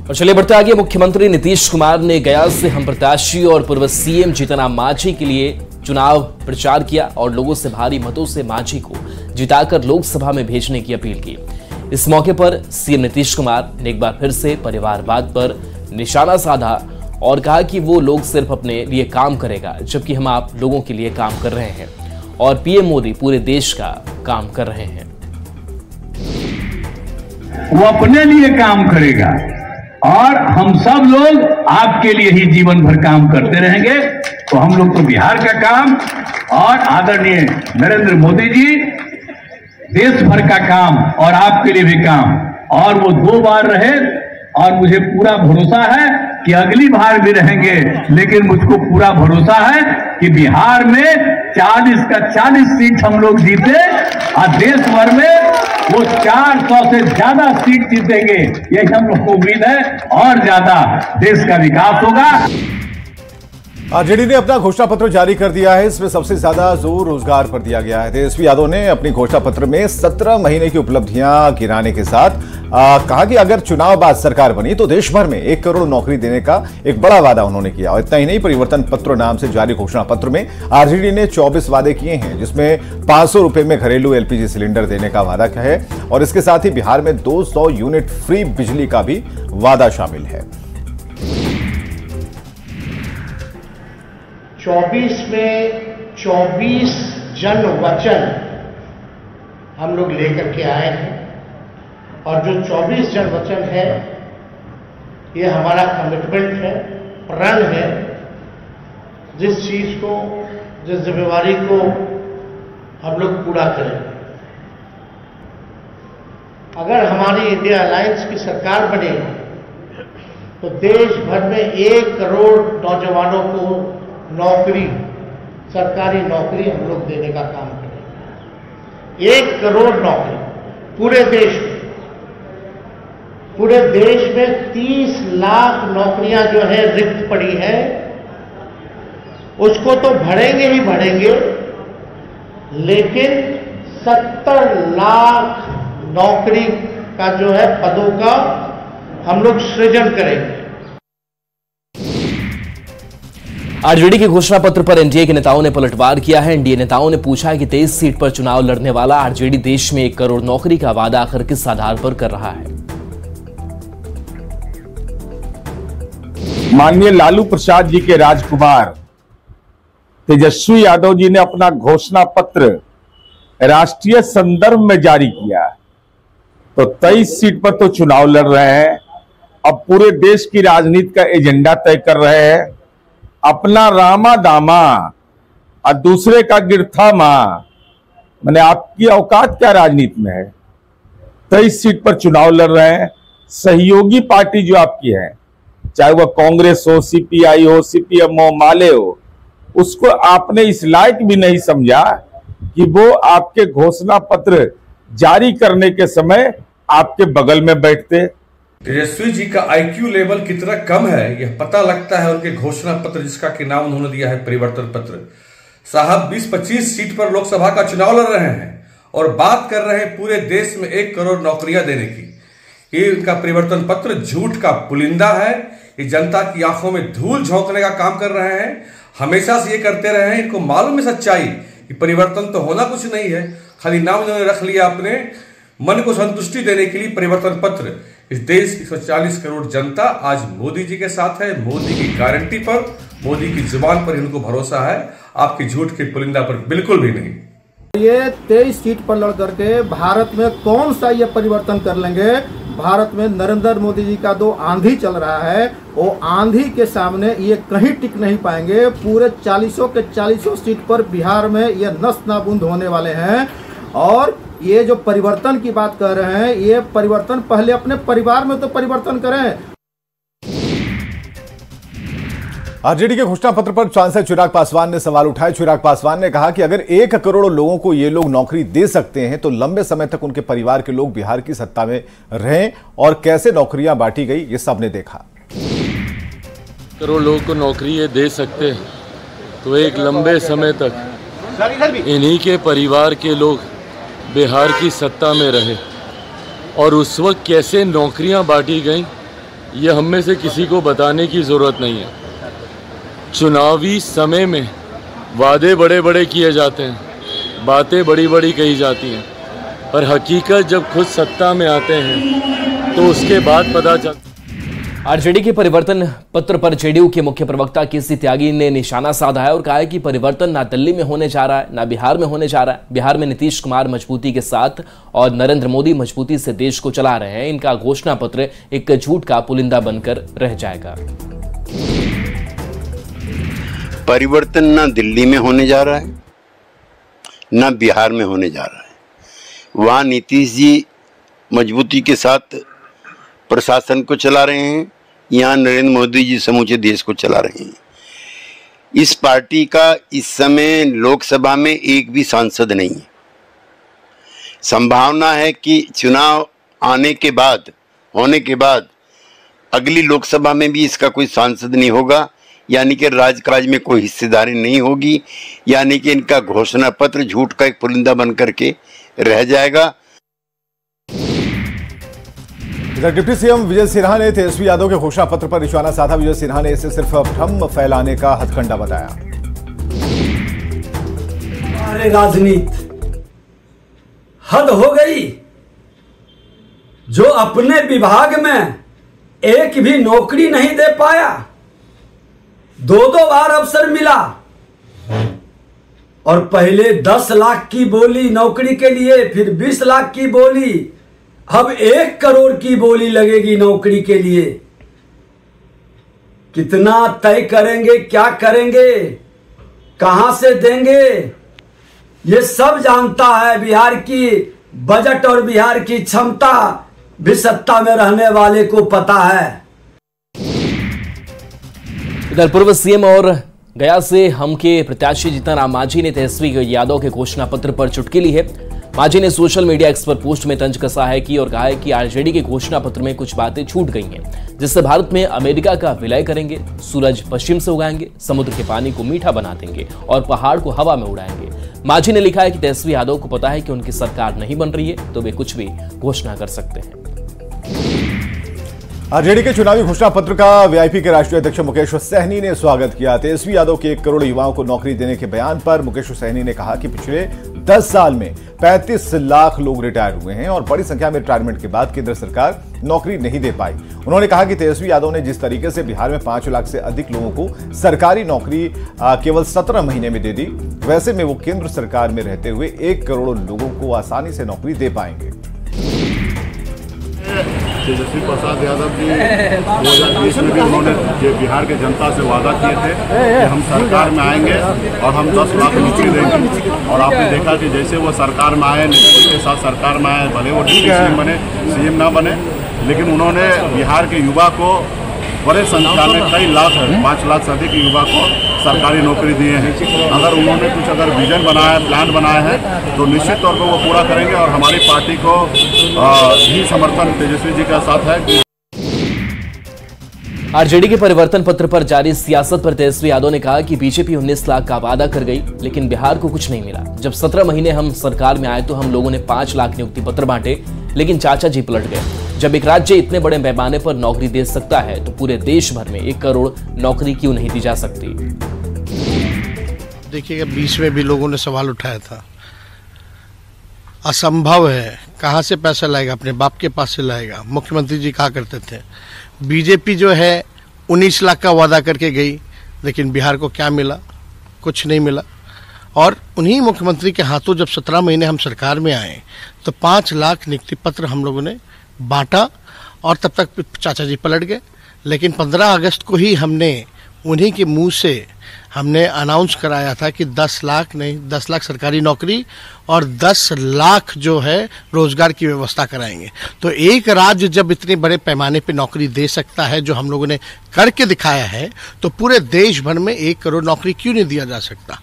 और चलिए बढ़ते आगे। मुख्यमंत्री नीतीश कुमार ने गया से हम प्रत्याशी और पूर्व सीएम जीतन मांझी के लिए चुनाव प्रचार किया और लोगों से भारी मतों से मांझी को जिताकर लोकसभा में भेजने की अपील की। इस मौके पर सीएम नीतीश कुमार ने एक बार फिर से परिवारवाद पर निशाना साधा और कहा कि वो लोग सिर्फ अपने लिए काम करेगा, जबकि हम आप लोगों के लिए काम कर रहे हैं और पीएम मोदी पूरे देश का काम कर रहे हैं। वो अपने लिए काम करेगा और हम सब लोग आपके लिए ही जीवन भर काम करते रहेंगे। तो हम लोग तो बिहार का काम और आदरणीय नरेंद्र मोदी जी देश भर का काम और आपके लिए भी काम, और वो 2 बार रहे और मुझे पूरा भरोसा है कि अगली बार भी रहेंगे। लेकिन मुझको पूरा भरोसा है कि बिहार में 40 का 40 सीट हम लोग जीते और देश भर में वो 400 से ज्यादा सीट जीतेंगे। यही हम लोग को उम्मीद है और ज्यादा देश का विकास होगा। आरजेडी ने अपना घोषणा पत्र जारी कर दिया है। इसमें सबसे ज्यादा जोर रोजगार पर दिया गया है। तेजस्वी यादव ने अपनी घोषणा पत्र में 17 महीने की उपलब्धियां गिनाने के साथ कहा कि अगर चुनाव बाद सरकार बनी तो देश भर में 1 करोड़ नौकरी देने का एक बड़ा वादा उन्होंने किया। और इतना ही नहीं, परिवर्तन पत्र नाम से जारी घोषणा पत्र में आरजेडी ने 24 वादे किए हैं, जिसमें 500 रुपए में घरेलू एलपीजी सिलेंडर देने का वादा है और इसके साथ ही बिहार में 200 यूनिट फ्री बिजली का भी वादा शामिल है। 24 में 24 जन वचन हम लोग लेकर के आए हैं और जो 24 जन वचन है ये हमारा कमिटमेंट है, प्रण है। जिस चीज को, जिस जिम्मेवारी को हम लोग पूरा करें। अगर हमारी इंडिया अलायंस की सरकार बने तो देश भर में 1 करोड़ नौजवानों को नौकरी, सरकारी नौकरी हम लोग देने का काम करेंगे। 1 करोड़ नौकरी पूरे देश में। पूरे देश में 30 लाख नौकरियां जो है रिक्त पड़ी हैं, उसको तो भरेंगे ही भरेंगे, लेकिन 70 लाख नौकरी का जो है पदों का हम लोग सृजन करेंगे। आरजेडी के घोषणा पत्र पर एनडीए के नेताओं ने पलटवार किया है। एनडीए नेताओं ने पूछा है कि 23 सीट पर चुनाव लड़ने वाला आरजेडी देश में 1 करोड़ नौकरी का वादा आखिर किस आधार पर कर रहा है। माननीय लालू प्रसाद जी के राजकुमार तेजस्वी यादव जी ने अपना घोषणा पत्र राष्ट्रीय संदर्भ में जारी किया। तो 23 सीट पर तो चुनाव लड़ रहे हैं, अब पूरे देश की राजनीति का एजेंडा तय कर रहे हैं। अपना रामा दामा और दूसरे का गिरथा मां, मैंने आपकी औकात क्या राजनीति में है। 23 सीट पर चुनाव लड़ रहे हैं। सहयोगी पार्टी जो आपकी है, चाहे वह कांग्रेस हो, सीपीआई हो, सीपीएम हो, माले हो, उसको आपने इस लायक भी नहीं समझा कि वो आपके घोषणा पत्र जारी करने के समय आपके बगल में बैठते। तेजस्वी जी का आईक्यू लेवल कितना कम है यह पता लगता है उनके घोषणा पत्र, जिसका कि नाम उन्होंने दिया है परिवर्तन पत्र। साहब 20-25 सीट पर लोकसभा का चुनाव लड़ रहे हैं और बात कर रहे हैं पूरे देश में 1 करोड़ नौकरियां देने की। ये उनका परिवर्तन पत्र झूठ का पुलिंदा है। ये जनता की आंखों में धूल झोंकने का काम कर रहे हैं। हमेशा से ये करते रहे हैं। इनको मालूम है सच्चाई कि परिवर्तन तो होना कुछ नहीं है, खाली नाम इन्होंने रख लिया अपने मन को संतुष्टि देने के लिए परिवर्तन पत्र। इस देश की 140 करोड़ जनता आज मोदी जी के साथ है। मोदी की गारंटी पर, मोदी की जुबान पर इनको भरोसा है, आपकी झूठ के पुलिंदा पर बिल्कुल भी नहीं। ये 23 सीट पर लड़ करके भारत में कौन सा ये परिवर्तन कर लेंगे। भारत में नरेंद्र मोदी जी का 2 आंधी चल रहा है, वो आंधी के सामने ये कहीं टिक नहीं पाएंगे। पूरे 40 के 40 सीट पर बिहार में ये नस नाबूद होने वाले हैं। और ये जो परिवर्तन की बात कर रहे हैं, ये परिवर्तन पहले अपने परिवार में तो परिवर्तन करें। आरजेडी के घोषणा पत्र पर सांसद चिराग पासवान ने सवाल उठाए। चिराग पासवान ने कहा कि अगर 1 करोड़ लोगों को ये लोग नौकरी दे सकते हैं तो लंबे समय तक उनके परिवार के लोग बिहार की सत्ता में रहें, और कैसे नौकरियां बांटी गई ये सबने देखा। करोड़ लोगों को नौकरी ये दे सकते हैं तो एक लंबे समय तक इन्हीं के परिवार के लोग बिहार की सत्ता में रहे। और उस वक्त कैसे नौकरियां बांटी गईं ये हम में से किसी को बताने की ज़रूरत नहीं है। चुनावी समय में वादे बड़े बड़े किए जाते हैं, बातें बड़ी बड़ी कही जाती हैं, पर हकीकत जब खुद सत्ता में आते हैं तो उसके बाद पता चलता। आरजेडी के परिवर्तन पत्र पर जेडीयू के मुख्य प्रवक्ता केसी त्यागी ने निशाना साधा है और कहा है कि परिवर्तन ना दिल्ली में होने जा रहा है ना बिहार में होने जा रहा है। बिहार में नीतीश कुमार मजबूती के साथ और नरेंद्र मोदी मजबूती से देश को चला रहे हैं। इनका घोषणा पत्र एक झूठ का पुलिंदा बनकर रह जाएगा। परिवर्तन ना दिल्ली में होने जा रहा है ना बिहार में होने जा रहा है। वहां नीतीश जी मजबूती के साथ प्रशासन को चला रहे हैं, यहाँ नरेंद्र मोदी जी समूचे देश को चला रहे हैं। इस पार्टी का इस समय लोकसभा में एक भी सांसद नहीं है। संभावना है कि चुनाव होने के बाद अगली लोकसभा में भी इसका कोई सांसद नहीं होगा, यानी कि राजकाज में कोई हिस्सेदारी नहीं होगी, यानी कि इनका घोषणा पत्र झूठ का एक पुलिंदा बन करके रह जाएगा। इधर डिप्टी सीएम विजय सिन्हा ने तेजस्वी यादव के घोषणा पत्र पर निशाना साधा। विजय सिन्हा ने इसे सिर्फ भ्रम फैलाने का हथकंडा बताया। अरे राजनीति हद हो गई। जो अपने विभाग में एक भी नौकरी नहीं दे पाया, दो बार अवसर मिला और पहले 10 लाख की बोली नौकरी के लिए, फिर 20 लाख की बोली, अब 1 करोड़ की बोली लगेगी नौकरी के लिए। कितना तय करेंगे, क्या करेंगे, कहां से देंगे, ये सब जानता है। बिहार की बजट और बिहार की क्षमता भी सत्ता में रहने वाले को पता है। इधर पूर्व सीएम और गया से हम के प्रत्याशी जीतन राम मांझी ने तेजस्वी यादव के घोषणा पत्र पर चुटकी ली है। मांझी ने सोशल मीडिया एक्स पर पोस्ट में तंज कसा है कि और कहा है कि आरजेडी के घोषणा पत्र में कुछ बातें छूट गई हैं, जिससे भारत में अमेरिका का विलय करेंगे, सूरज पश्चिम से उगाएंगे, समुद्र के पानी को मीठा बना देंगे और पहाड़ को हवा में उड़ाएंगे। मांझी ने लिखा है कि तेजस्वी यादव को पता है कि उनकी सरकार नहीं बन रही है तो वे कुछ भी घोषणा कर सकते हैं। आरजेडी के चुनावी घोषणा पत्र का वीआईपी के राष्ट्रीय अध्यक्ष मुकेश सहनी ने स्वागत किया। तेजस्वी यादव के 1 करोड़ युवाओं को नौकरी देने के बयान पर मुकेश सहनी ने कहा कि पिछले 10 साल में 35 लाख लोग रिटायर हुए हैं और बड़ी संख्या में रिटायरमेंट के बाद केंद्र सरकार नौकरी नहीं दे पाई। उन्होंने कहा कि तेजस्वी यादव ने जिस तरीके से बिहार में 5 लाख से अधिक लोगों को सरकारी नौकरी केवल 17 महीने में दे दी, वैसे में वो केंद्र सरकार में रहते हुए 1 करोड़ लोगों को आसानी से नौकरी दे पाएंगे। तेजस्वी प्रसाद यादव जी 2020 में भी उन्होंने बिहार के जनता से वादा किए थे कि हम सरकार में आएंगे और हम 10 लाख नौकरी देंगे, और आपने देखा कि जैसे वो सरकार में आए, उसके साथ सरकार में आए, भले वो डिप्टी सीएम बने, सीएम ना बने, लेकिन उन्होंने बिहार के युवा को बड़े संख्या में कई लाख 5 लाख से अधिक युवा को सरकारी नौकरी दिए हैं। अगर उन्होंने कुछ विजन बनाया, प्लान बनाया है तो निश्चित तौर पर वो पूरा करेंगे और हमारी पार्टी को भी समर्थन तेजस्वी जी का साथ है। आरजेडी के परिवर्तन पत्र पर जारी सियासत पर तेजस्वी यादव ने कहा कि बीजेपी 19 लाख का वादा कर गई, लेकिन बिहार को कुछ नहीं मिला। जब 17 महीने हम सरकार में आए तो हम लोगों ने 5 लाख नियुक्ति पत्र बांटे, लेकिन चाचा जी पलट गए। जब एक राज्य इतने बड़े पैमाने पर नौकरी दे सकता है तो पूरे देश भर में 1 करोड़ नौकरी क्यों नहीं दी जा सकती? देखिएगा, 20 में भी लोगों ने सवाल उठाया था, असंभव है, कहां से पैसा लाएगा, अपने बाप के पास से लाएगा। मुख्यमंत्री जी कहा करते थे बीजेपी जो है 19 लाख का वादा करके गई, लेकिन बिहार को क्या मिला? कुछ नहीं मिला। और उन्हीं मुख्यमंत्री के हाथों जब 17 महीने हम सरकार में आए तो 5 लाख नियुक्ति पत्र हम लोगों ने बांटा और तब तक चाचा जी पलट गए। लेकिन 15 अगस्त को ही हमने उन्हीं के मुंह से हमने अनाउंस कराया था कि 10 लाख सरकारी नौकरी और 10 लाख जो है रोजगार की व्यवस्था कराएंगे। तो एक राज्य जब इतने बड़े पैमाने पे नौकरी दे सकता है, जो हम लोगों ने करके दिखाया है, तो पूरे देश भर में 1 करोड़ नौकरी क्यों नहीं दिया जा सकता?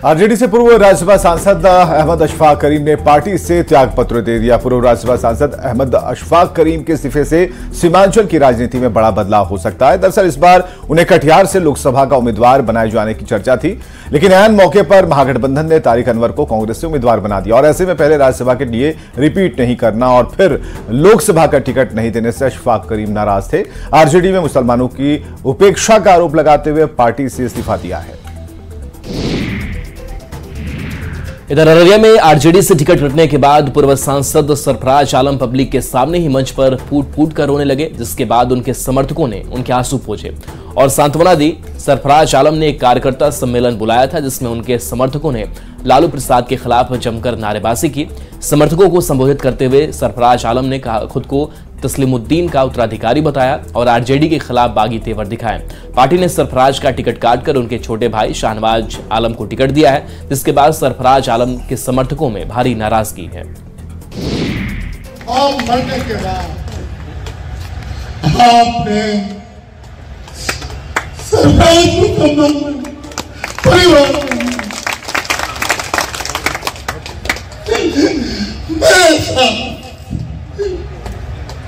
आरजेडी से पूर्व राज्यसभा सांसद अहमद अशफाक करीम ने पार्टी से त्याग पत्र दे दिया। पूर्व राज्यसभा सांसद अहमद अशफाक करीम के इस्तीफे से सीमांचल की राजनीति में बड़ा बदलाव हो सकता है। दरअसल इस बार उन्हें कटिहार से लोकसभा का उम्मीदवार बनाए जाने की चर्चा थी, लेकिन ऐन मौके पर महागठबंधन ने तारिक अनवर को कांग्रेस से उम्मीदवार बना दिया और ऐसे में पहले राज्यसभा के लिए रिपीट नहीं करना और फिर लोकसभा का टिकट नहीं देने से अशफाक करीम नाराज थे। आरजेडी में मुसलमानों की उपेक्षा का आरोप लगाते हुए पार्टी से इस्तीफा दिया है। इधर अररिया में आरजेडी से टिकट कटने के बाद पूर्व सांसद सरफराज आलम पब्लिक के सामने ही मंच पर फूट फूट कर रोने लगे, जिसके बाद उनके समर्थकों ने उनके आंसू पोंछे और सांत्वना दी। सरफराज आलम ने एक कार्यकर्ता सम्मेलन बुलाया था, जिसमें उनके समर्थकों ने लालू प्रसाद के खिलाफ जमकर नारेबाजी की। समर्थकों को संबोधित करते हुए सरफराज आलम ने खुद को तस्लीमुद्दीन का उत्तराधिकारी बताया और आरजेडी के खिलाफ बागी तेवर दिखाए। पार्टी ने सरफराज का टिकट काटकर उनके छोटे भाई शाहनवाज आलम को टिकट दिया है, जिसके बाद सरफराज आलम के समर्थकों में भारी नाराजगी है। आप मरने के बाद आपने सरफराज को परिवार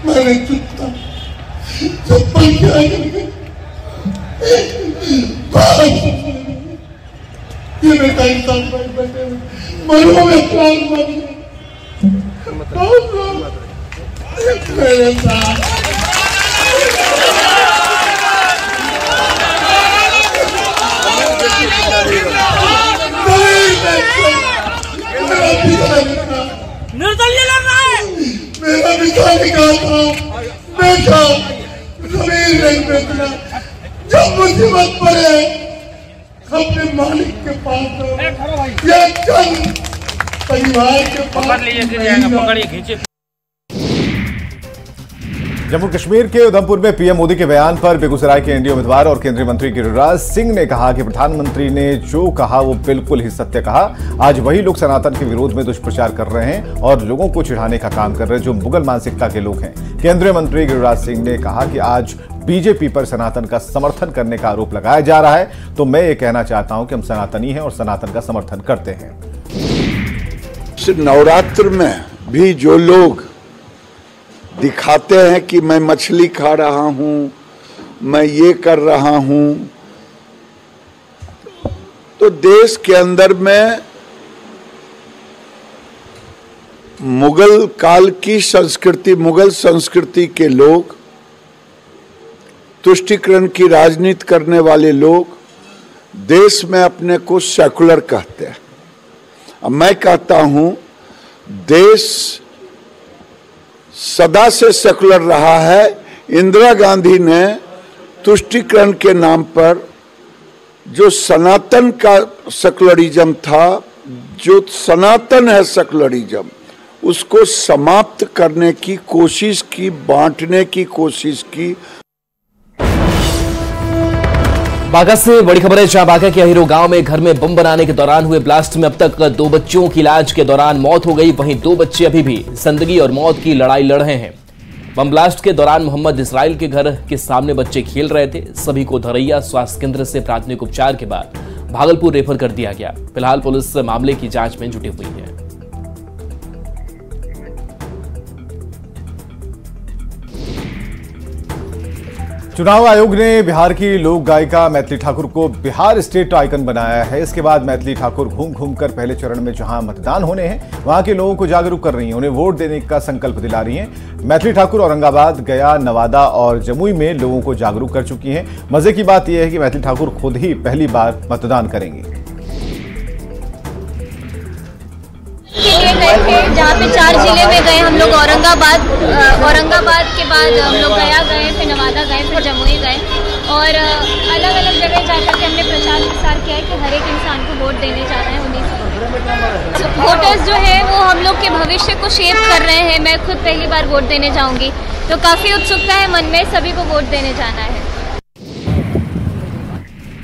मैंने चप्पल क्या ये बेटा इंसान बैठे मरो में प्राण मेरे साथ निर्दलीय लड़ रहा है। मेरा पिता निकाल था बेटा जमीन नहीं बेचना, जब मुसीबत पड़े अपने मालिक के पास या चंद परिवार के पास। जम्मू कश्मीर के उधमपुर में पीएम मोदी के बयान पर बेगूसराय के एनडीए उम्मीदवार और केंद्रीय मंत्री गिरिराज सिंह ने कहा कि प्रधानमंत्री ने जो कहा वो बिल्कुल ही सत्य कहा। आज वही लोग सनातन के विरोध में दुष्प्रचार कर रहे हैं और लोगों को चिढ़ाने का काम कर रहे हैं जो मुगल मानसिकता के लोग हैं। केंद्रीय मंत्री गिरिराज सिंह ने कहा कि आज बीजेपी पर सनातन का समर्थन करने का आरोप लगाया जा रहा है, तो मैं ये कहना चाहता हूं कि हम सनातनी हैं और सनातन का समर्थन करते हैं। नवरात्र में भी जो लोग दिखाते हैं कि मैं मछली खा रहा हूं, मैं ये कर रहा हूं, तो देश के अंदर में मुगल काल की संस्कृति, मुगल संस्कृति के लोग, तुष्टीकरण की राजनीति करने वाले लोग देश में अपने को सेकुलर कहते हैं। अब मैं कहता हूं देश सदा से सेकुलर रहा है। इंदिरा गांधी ने तुष्टीकरण के नाम पर जो सनातन का सेकुलरिज्म था, जो सनातन है सेकुलरिज्म, उसको समाप्त करने की कोशिश की, बांटने की कोशिश की। बांका से बड़ी खबर है, जहां बांका के अहिरो गांव में घर में बम बनाने के दौरान हुए ब्लास्ट में अब तक 2 बच्चों की इलाज के दौरान मौत हो गई। वहीं 2 बच्चे अभी भी जिंदगी और मौत की लड़ाई लड़ रहे हैं। बम ब्लास्ट के दौरान मोहम्मद इसराइल के घर के सामने बच्चे खेल रहे थे। सभी को धरैया स्वास्थ्य केंद्र से प्राथमिक उपचार के बाद भागलपुर रेफर कर दिया गया। फिलहाल पुलिस मामले की जांच में जुटी हुई है। चुनाव आयोग ने बिहार की लोक गायिका मैथिली ठाकुर को बिहार स्टेट आइकन बनाया है। इसके बाद मैथिली ठाकुर घूम घूम कर पहले चरण में जहां मतदान होने हैं वहां के लोगों को जागरूक कर रही हैं, उन्हें वोट देने का संकल्प दिला रही हैं। मैथिली ठाकुर औरंगाबाद, गया, नवादा और जमुई में लोगों को जागरूक कर चुकी हैं। मजे की बात यह है कि मैथिली ठाकुर खुद ही पहली बार मतदान करेंगी। जहाँ पे 4 जिले में गए हम लोग, औरंगाबाद के बाद हम लोग गया गए, फिर नवादा गए, फिर जमुई गए और अलग अलग जगह जाकर के हमने प्रचार प्रसार किया है कि हर एक इंसान को वोट देने जा रहे हैं। 19 वोटर्स जो है वो हम लोग के भविष्य को शेप कर रहे हैं। मैं खुद पहली बार वोट देने जाऊंगी, तो काफी उत्सुकता है मन में, सभी को वोट देने जाना है।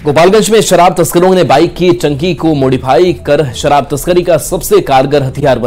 गोपालगंज में शराब तस्करों ने बाइक की टंकी को मॉडिफाई कर शराब तस्करी का सबसे कारगर हथियार